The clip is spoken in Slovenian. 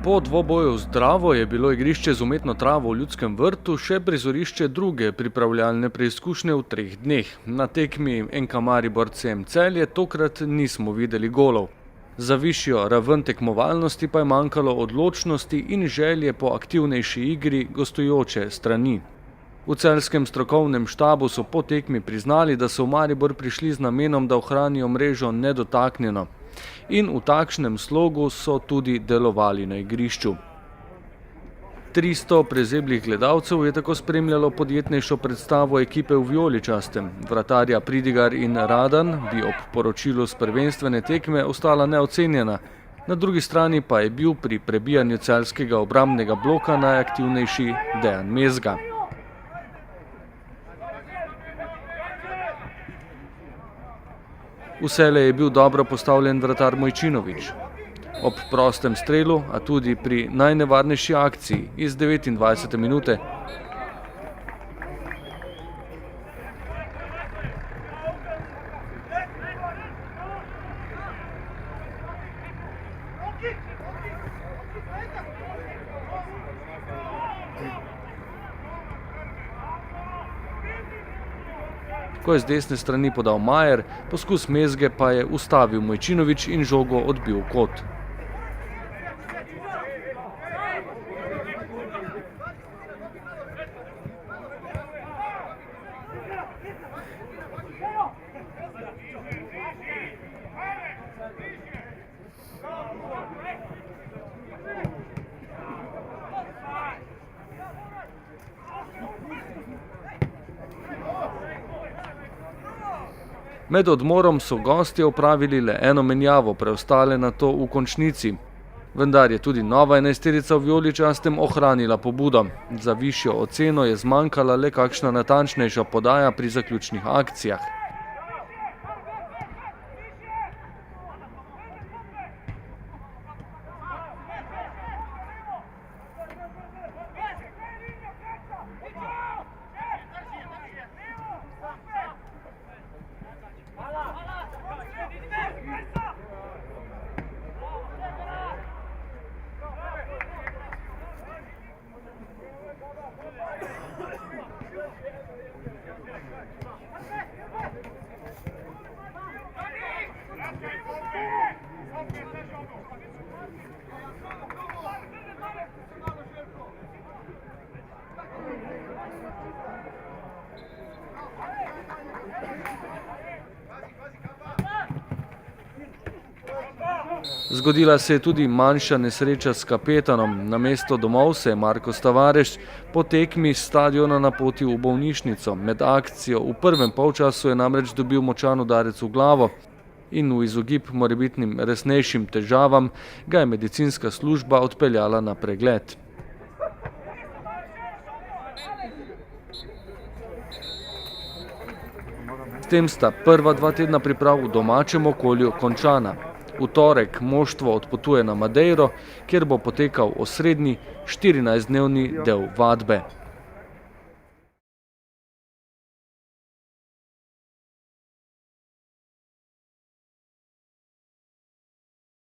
Po dvoboju z Dravo je bilo igrišče z umetno travo v Ljudskem vrtu še prizorišče druge pripravljalne preizkušnje v 3 dneh. Na tekmi NK Maribor CM Celje tokrat nismo videli golov. Za višjo raven tekmovalnosti pa je manjkalo odločnosti in želje po aktivnejši igri gostujoče strani. V celjskem strokovnem štabu so po tekmi priznali, da so v Maribor prišli z namenom, da ohranijo mrežo nedotaknjeno. In v takšnem slogu so tudi delovali na igrišču. 300 prezeblih gledalcev je tako spremljalo podjetnejšo predstavo ekipe v vijoličastem. Vratarja Pridigar in Radan bi ob poročilu s prvenstvene tekme ostala neocenjena. Na drugi strani pa je bil pri prebijanju celjskega obrambnega bloka najaktivnejši Dejan Mezga. Vselej je bil dobro postavljen vratar Mojčinović. Ob prostem strelu, a tudi pri najnevarnejši akciji iz 29. minute, ko je z desne strani podal Majer, poskus Mezge pa je ustavil Mojčinović in žogo odbil v kot. Med odmorom so gostje opravili le eno menjavo, preostale nato v končnici. Vendar je tudi nova enajsterica v vijoličastem ohranila pobudo. Za višjo oceno je zmanjkala le kakšna natančnejša podaja pri zaključnih akcijah. Zgodila se je tudi manjša nesreča s kapetanom. Namesto domov se je Marcos Tavares po tekmi s stadiona napotil v bolnišnico. Med akcijo v prvem polčasu je namreč dobil močan udarec v glavo in v izogib morebitnim resnejšim težavam ga je medicinska služba odpeljala na pregled. S tem sta prva 2 tedna priprav v domačem okolju končana. V torek moštvo odpotuje na Madeiro, kjer bo potekal osrednji 14-dnevni del vadbe.